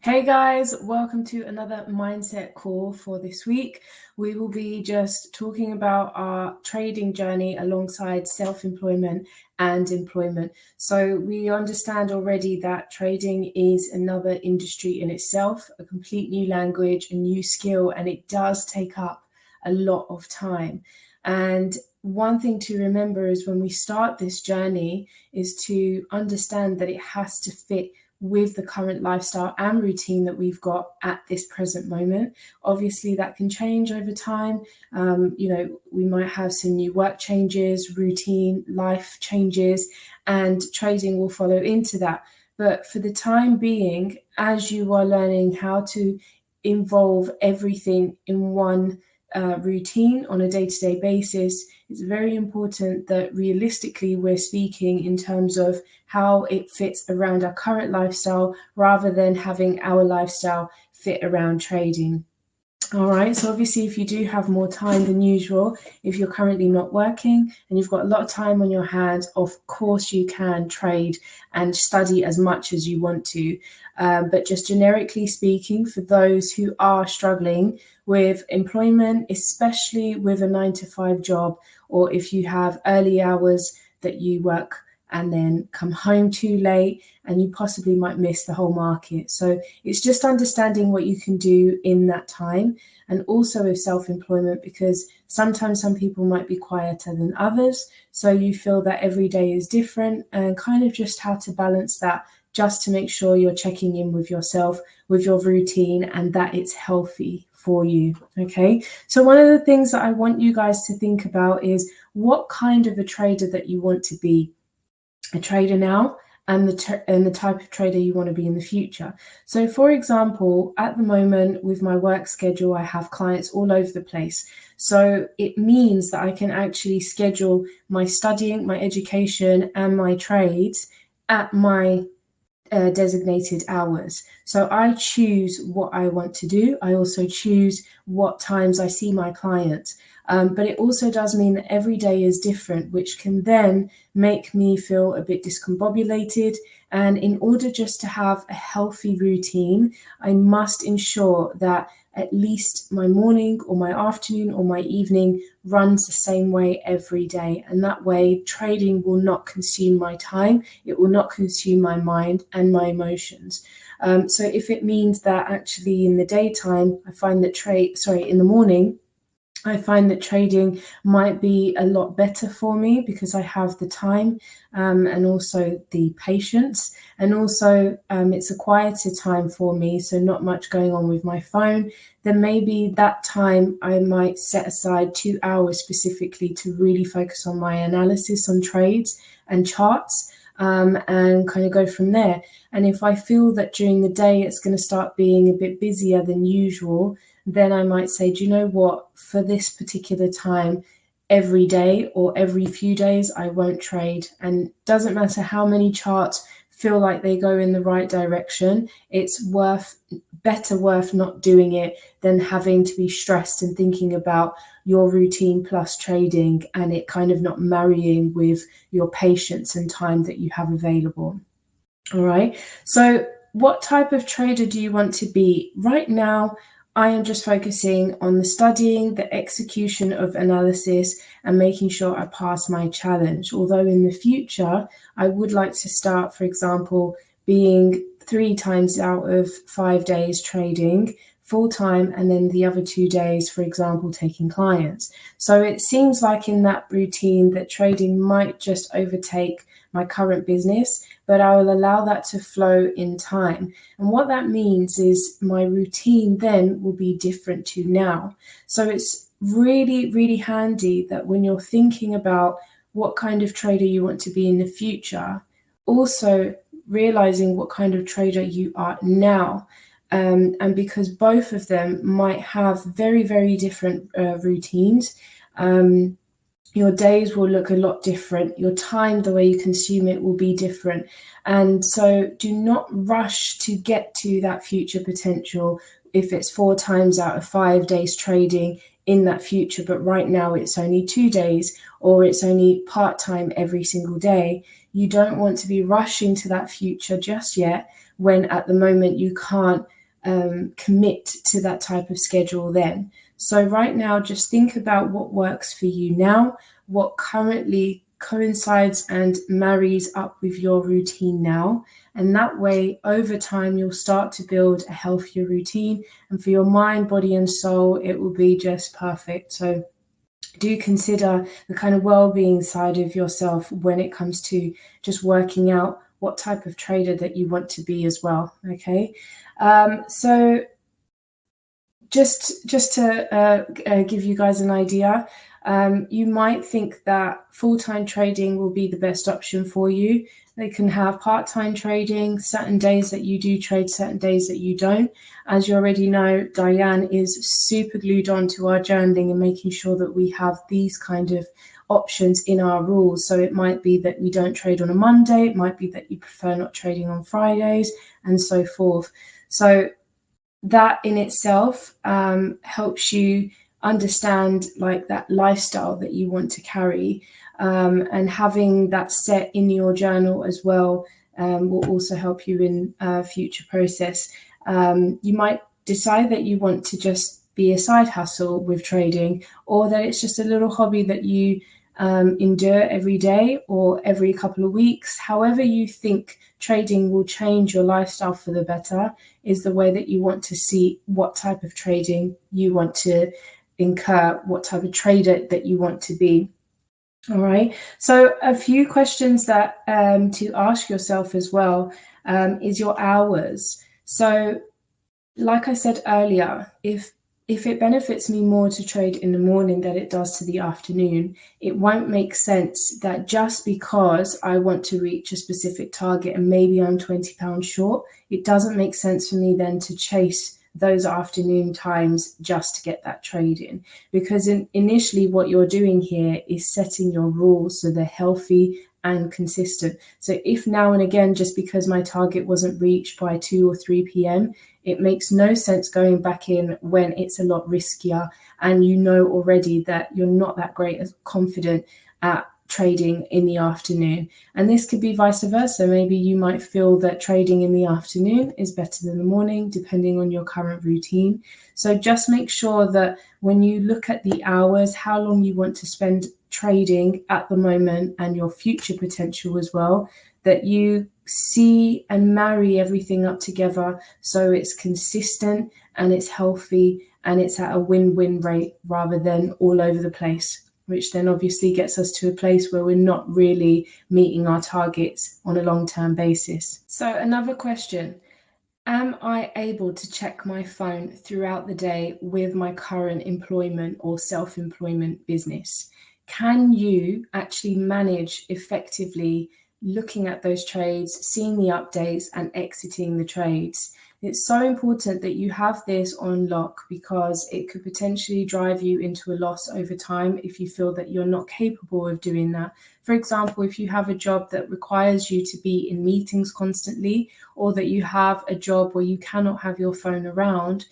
Hey guys, welcome to another mindset call for this week. We will be just talking about our trading journey alongside self-employment and employment. So we understand already that trading is another industry in itself, a complete new language, a new skill, and it does take up a lot of time. And one thing to remember is when we start this journey is to understand that it has to fit with the current lifestyle and routine that we've got at this present moment. Obviously, that can change over time. We might have some new work changes, routine, life changes, and trading will follow into that. But for the time being, as you are learning how to involve everything in one routine on a day-to-day basis, it's very important that realistically we're speaking in terms of how it fits around our current lifestyle rather than having our lifestyle fit around trading. All right, so obviously if you do have more time than usual, if you're currently not working and you've got a lot of time on your hands, of course you can trade and study as much as you want to. But just generically speaking, for those who are struggling with employment, especially with a 9-to-5 job, or if you have early hours that you work and then come home too late and you possibly might miss the whole market. So it's just understanding what you can do in that time, and also with self-employment, because sometimes some people might be quieter than others. So you feel that every day is different, and kind of just how to balance that, just to make sure you're checking in with yourself, with your routine, and that it's healthy for you. Okay, so one of the things that I want you guys to think about is what kind of a trader that you want to be. A trader now and the type of trader you want to be in the future. So for example, at the moment with my work schedule, I have clients all over the place. So it means that I can actually schedule my studying, my education and my trades at my designated hours. So I choose what I want to do. I also choose what times I see my clients. But it also does mean that every day is different, which can then make me feel a bit discombobulated. And in order just to have a healthy routine, I must ensure that at least my morning or my afternoon or my evening runs the same way every day. And that way, trading will not consume my time. It will not consume my mind and my emotions. So if it means that actually in the daytime, I find that in the morning, I find that trading might be a lot better for me because I have the time and also the patience, and also it's a quieter time for me, so not much going on with my phone. Then maybe that time I might set aside 2 hours specifically to really focus on my analysis on trades and charts. And kind of go from there. And if I feel that during the day it's going to start being a bit busier than usual, then I might say, do you know what, for this particular time, every day or every few days, I won't trade. And doesn't matter how many charts feel like they go in the right direction, it's better worth not doing it than having to be stressed and thinking about your routine plus trading and it kind of not marrying with your patience and time that you have available. All right. So what type of trader do you want to be? Right now, I am just focusing on the studying, the execution of analysis, and making sure I pass my challenge. Although in the future, I would like to start, for example, being 3 times out of 5 days trading full-time, and then the other 2 days, for example, taking clients. So it seems like in that routine that trading might just overtake my current business, but I will allow that to flow in time. And what that means is my routine then will be different to now. So it's really, really handy that when you're thinking about what kind of trader you want to be in the future, also realizing what kind of trader you are now. And because both of them might have very, very different routines, your days will look a lot different. Your time, the way you consume it, will be different. And so do not rush to get to that future potential if it's 4 times out of 5 days trading in that future, but right now it's only 2 days or it's only part-time every single day. You don't want to be rushing to that future just yet when at the moment you can't commit to that type of schedule then. So right now, just think about what works for you now, what currently coincides and marries up with your routine now. And that way, over time, you'll start to build a healthier routine. And for your mind, body, and soul, it will be just perfect. So do consider the kind of well-being side of yourself when it comes to just working out what type of trader that you want to be as well. Okay. So just to give you guys an idea, you might think that full-time trading will be the best option for you. They can have part-time trading, certain days that you do trade, certain days that you don't. As you already know, Diane is super glued on to our journaling and making sure that we have these kind of options in our rules. So it might be that we don't trade on a Monday, it might be that you prefer not trading on Fridays, and so forth. So that in itself helps you understand like that lifestyle that you want to carry, and having that set in your journal as well will also help you in future process. You might decide that you want to just be a side hustle with trading, or that it's just a little hobby that you endure every day or every couple of weeks. However you think trading will change your lifestyle for the better is the way that you want to see what type of trading you want to incur, what type of trader that you want to be. All right. So a few questions that to ask yourself as well is your hours. So like I said earlier, if it benefits me more to trade in the morning than it does to the afternoon, it won't make sense that just because I want to reach a specific target and maybe I'm £20 short, it doesn't make sense for me then to chase those afternoon times just to get that trade in. Because initially what you're doing here is setting your rules so they're healthy and consistent. So if now and again, just because my target wasn't reached by 2 or 3 p.m., it makes no sense going back in when it's a lot riskier and you know already that you're not that great as confident at trading in the afternoon. And this could be vice versa. Maybe you might feel that trading in the afternoon is better than the morning, depending on your current routine. So just make sure that when you look at the hours, how long you want to spend trading at the moment and your future potential as well, that you see and marry everything up together so it's consistent and it's healthy and it's at a win-win rate rather than all over the place, which then obviously gets us to a place where we're not really meeting our targets on a long-term basis. So another question, am I able to check my phone throughout the day with my current employment or self-employment business? Can you actually manage effectively looking at those trades, seeing the updates and exiting the trades? It's so important that you have this on lock because it could potentially drive you into a loss over time if you feel that you're not capable of doing that. For example, if you have a job that requires you to be in meetings constantly, or that you have a job where you cannot have your phone around,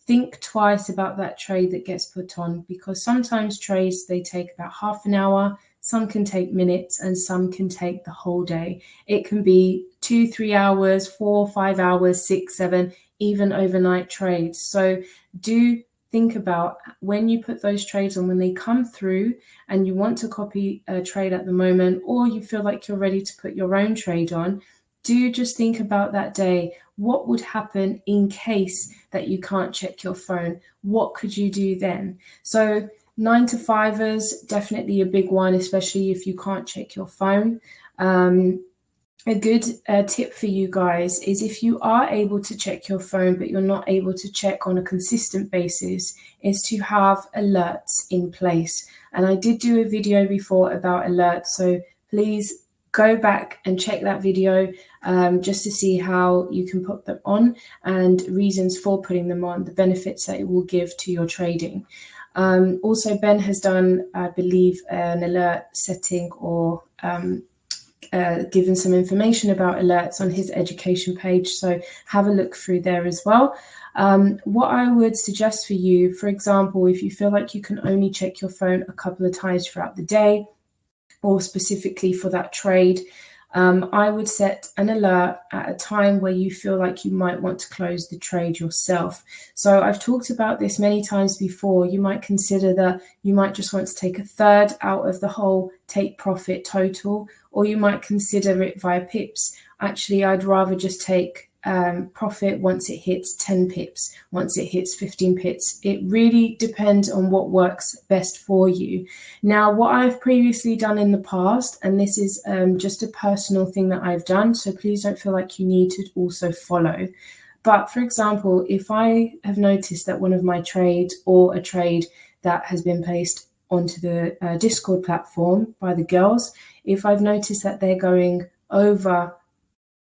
think twice about that trade that gets put on, because sometimes trades, they take about half an hour, some can take minutes, and some can take the whole day. It can be 2-3 hours, 4-5 hours, 6-7, even overnight trades. So do think about when you put those trades on, when they come through and you want to copy a trade at the moment, or you feel like you're ready to put your own trade on, do just think about that day. What would happen in case that you can't check your phone? What could you do then? So 9-to-5ers, definitely a big one, especially if you can't check your phone. A good tip for you guys is if you are able to check your phone, but you're not able to check on a consistent basis, is to have alerts in place. And I did do a video before about alerts, so please go back and check that video just to see how you can put them on and reasons for putting them on, the benefits that it will give to your trading. Also, Ben has done, I believe, an alert setting or given some information about alerts on his education page. So have a look through there as well. What I would suggest for you, for example, if you feel like you can only check your phone a couple of times throughout the day, or specifically for that trade, I would set an alert at a time where you feel like you might want to close the trade yourself. So I've talked about this many times before. You might consider that you might just want to take a third out of the whole take profit total, or you might consider it via pips. Actually, I'd rather just take profit once it hits 10 pips, once it hits 15 pips. It really depends on what works best for you. Now, what I've previously done in the past, and this is just a personal thing that I've done, so please don't feel like you need to also follow. But for example, if I have noticed that one of my trades or a trade that has been placed onto the Discord platform by the girls, if I've noticed that they're going over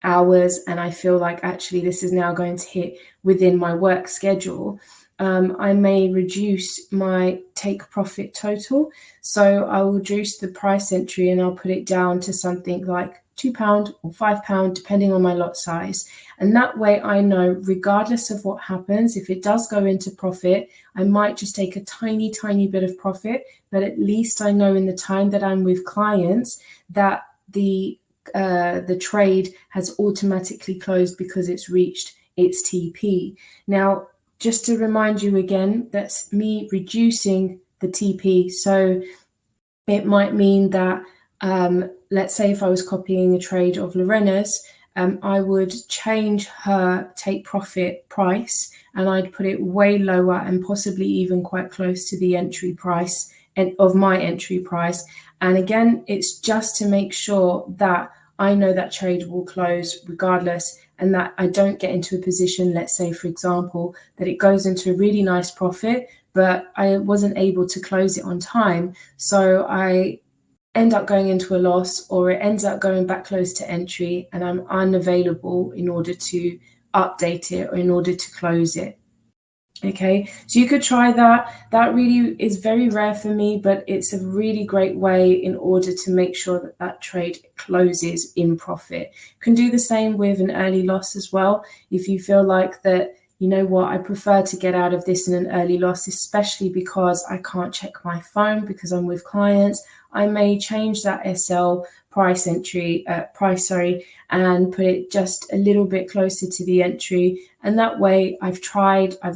hours and I feel like actually this is now going to hit within my work schedule, I may reduce my take profit total. So I will reduce the price entry and I'll put it down to something like £2 or £5, depending on my lot size. And that way I know, regardless of what happens, if it does go into profit, I might just take a tiny bit of profit, but at least I know in the time that I'm with clients that the trade has automatically closed because it's reached its TP. Now, just to remind you again, that's me reducing the TP. So it might mean that, let's say if I was copying a trade of Lorena's, I would change her take profit price and I'd put it way lower and possibly even quite close to the entry price of my entry price. And again, it's just to make sure that I know that trade will close regardless, and that I don't get into a position, let's say, for example, that it goes into a really nice profit, but I wasn't able to close it on time. So I end up going into a loss, or it ends up going back close to entry and I'm unavailable in order to update it or in order to close it. Okay, so you could try that. That really is very rare for me, but it's a really great way in order to make sure that that trade closes in profit. You can do the same with an early loss as well. If you feel like that, you know what, I prefer to get out of this in an early loss, especially because I can't check my phone because I'm with clients, I may change that SL price, and put it just a little bit closer to the entry. And that way I've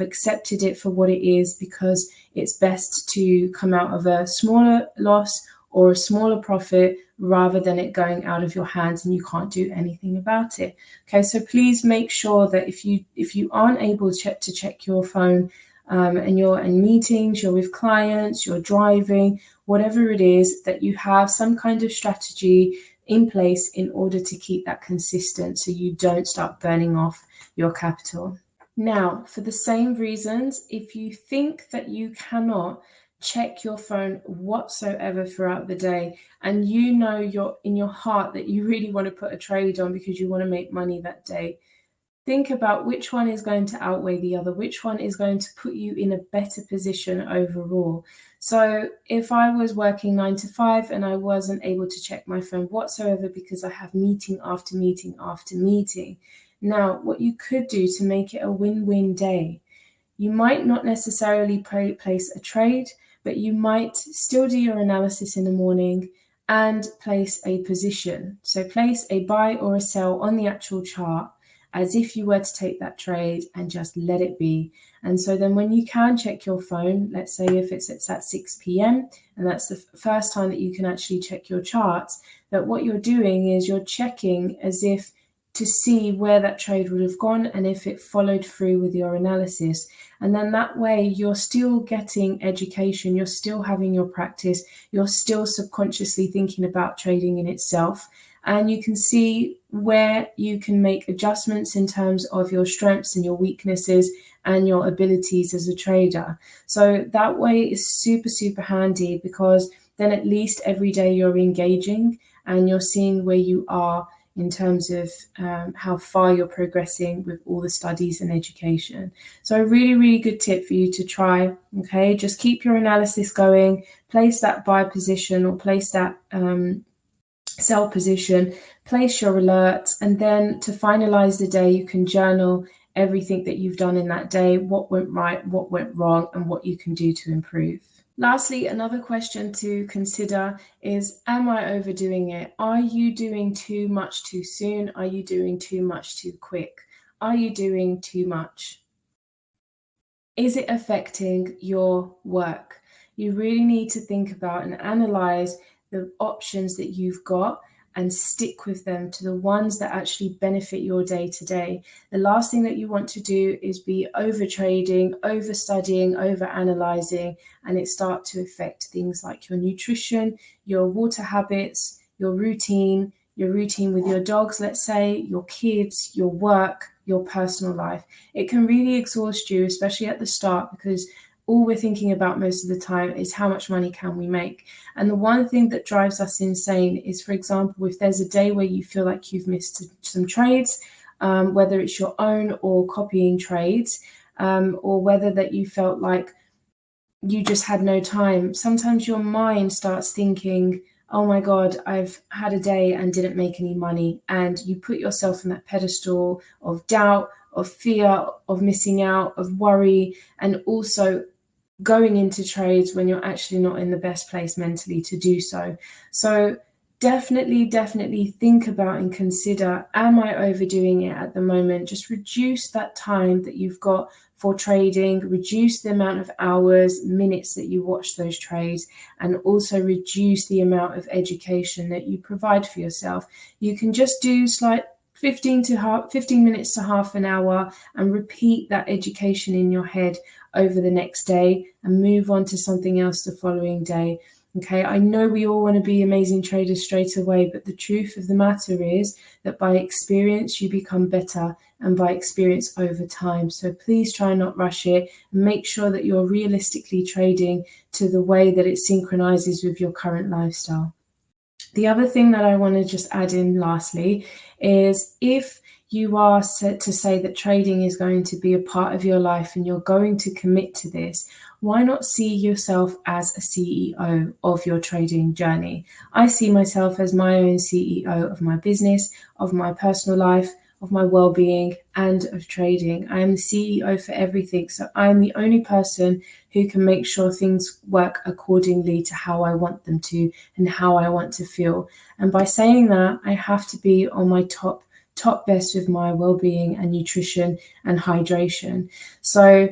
accepted it for what it is, because it's best to come out of a smaller loss or a smaller profit rather than it going out of your hands and you can't do anything about it. Okay, so please make sure that if you aren't able to check your phone, and you're in meetings, you're with clients, you're driving, whatever it is, that you have some kind of strategy in place in order to keep that consistent so you don't start burning off your capital. Now, for the same reasons, if you think that you cannot check your phone whatsoever throughout the day, and you know you're in your heart that you really want to put a trade on because you want to make money that day, think about which one is going to outweigh the other, which one is going to put you in a better position overall. So if I was working 9 to 5 and I wasn't able to check my phone whatsoever because I have meeting after meeting after meeting, now what you could do to make it a win-win day, you might not necessarily place a trade, but you might still do your analysis in the morning and place a position. So place a buy or a sell on the actual chart, as if you were to take that trade, and just let it be. And so then when you can check your phone, let's say if it's at 6 p.m. and that's the first time that you can actually check your charts, that what you're doing is you're checking as if to see where that trade would have gone and if it followed through with your analysis. And then that way you're still getting education, you're still having your practice, you're still subconsciously thinking about trading in itself. And you can see where you can make adjustments in terms of your strengths and your weaknesses and your abilities as a trader. So that way is super, super handy, because then at least every day you're engaging and you're seeing where you are in terms of how far you're progressing with all the studies and education. So a really, really good tip for you to try. Okay, just keep your analysis going, place that buy position or place that sell position, place your alerts, and then to finalize the day, you can journal everything that you've done in that day, what went right, what went wrong, and what you can do to improve. Lastly, another question to consider is, am I overdoing it? Are you doing too much too soon? Are you doing too much too quick? Are you doing too much? Is it affecting your work? You really need to think about and analyze the options that you've got and stick with them to the ones that actually benefit your day to day. The last thing that you want to do is be over trading, over studying, over analyzing, and it start to affect things like your nutrition, your water habits, your routine with your dogs, let's say, your kids, your work, your personal life. It can really exhaust you, especially at the start, because all we're thinking about most of the time is how much money can we make. And the one thing that drives us insane is, for example, if there's a day where you feel like you've missed some trades, whether it's your own or copying trades, or whether that you felt like you just had no time. Sometimes your mind starts thinking, oh my God, I've had a day and didn't make any money. And you put yourself on that pedestal of doubt, of fear, of missing out, of worry, and also going into trades when you're actually not in the best place mentally to do so. So definitely think about and consider, am I overdoing it at the moment? Just reduce that time that you've got for trading, reduce the amount of hours, minutes that you watch those trades, and also reduce the amount of education that you provide for yourself. You can just do 15 minutes to half an hour and repeat that education in your head over the next day and move on to something else the following day. Okay, I know we all want to be amazing traders straight away, but the truth of the matter is that by experience, you become better, and by experience over time. So please try not rush it, and make sure that you're realistically trading to the way that it synchronizes with your current lifestyle. The other thing that I want to just add in lastly is, if you are set to say that trading is going to be a part of your life and you're going to commit to this, why not see yourself as a CEO of your trading journey? I see myself as my own CEO of my business, of my personal life, of my well-being, and of trading. I am the CEO for everything. So I'm the only person who can make sure things work accordingly to how I want them to and how I want to feel. And by saying that, I have to be on my top best with my well-being and nutrition and hydration. So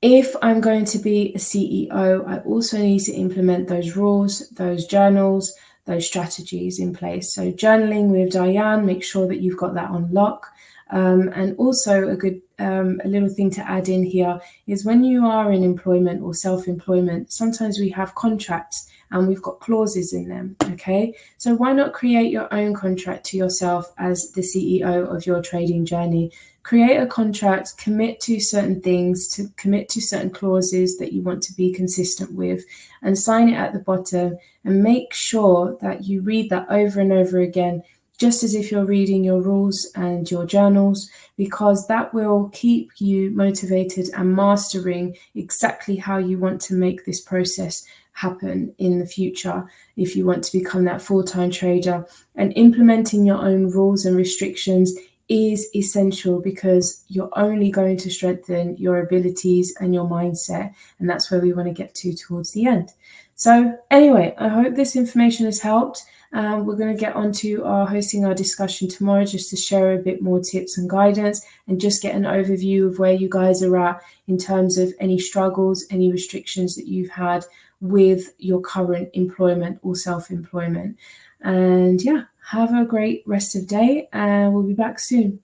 if I'm going to be a CEO, I also need to implement those rules, those journals, those strategies in place. So journaling with Diane, make sure that you've got that on lock. And also a little thing to add in here is, when you are in employment or self-employment, sometimes we have contracts and we've got clauses in them, okay? So why not create your own contract to yourself as the CEO of your trading journey? Create a contract, commit to certain things, to commit to certain clauses that you want to be consistent with, and sign it at the bottom, and make sure that you read that over and over again, just as if you're reading your rules and your journals, because that will keep you motivated and mastering exactly how you want to make this process happen in the future if you want to become that full-time trader. And implementing your own rules and restrictions is essential, because you're only going to strengthen your abilities and your mindset, and that's where we want to get to towards the end. So anyway, I hope this information has helped. We're going to get on to hosting our discussion tomorrow, just to share a bit more tips and guidance, and just get an overview of where you guys are at in terms of any struggles, any restrictions that you've had with your current employment or self-employment. And yeah, have a great rest of the day, and we'll be back soon.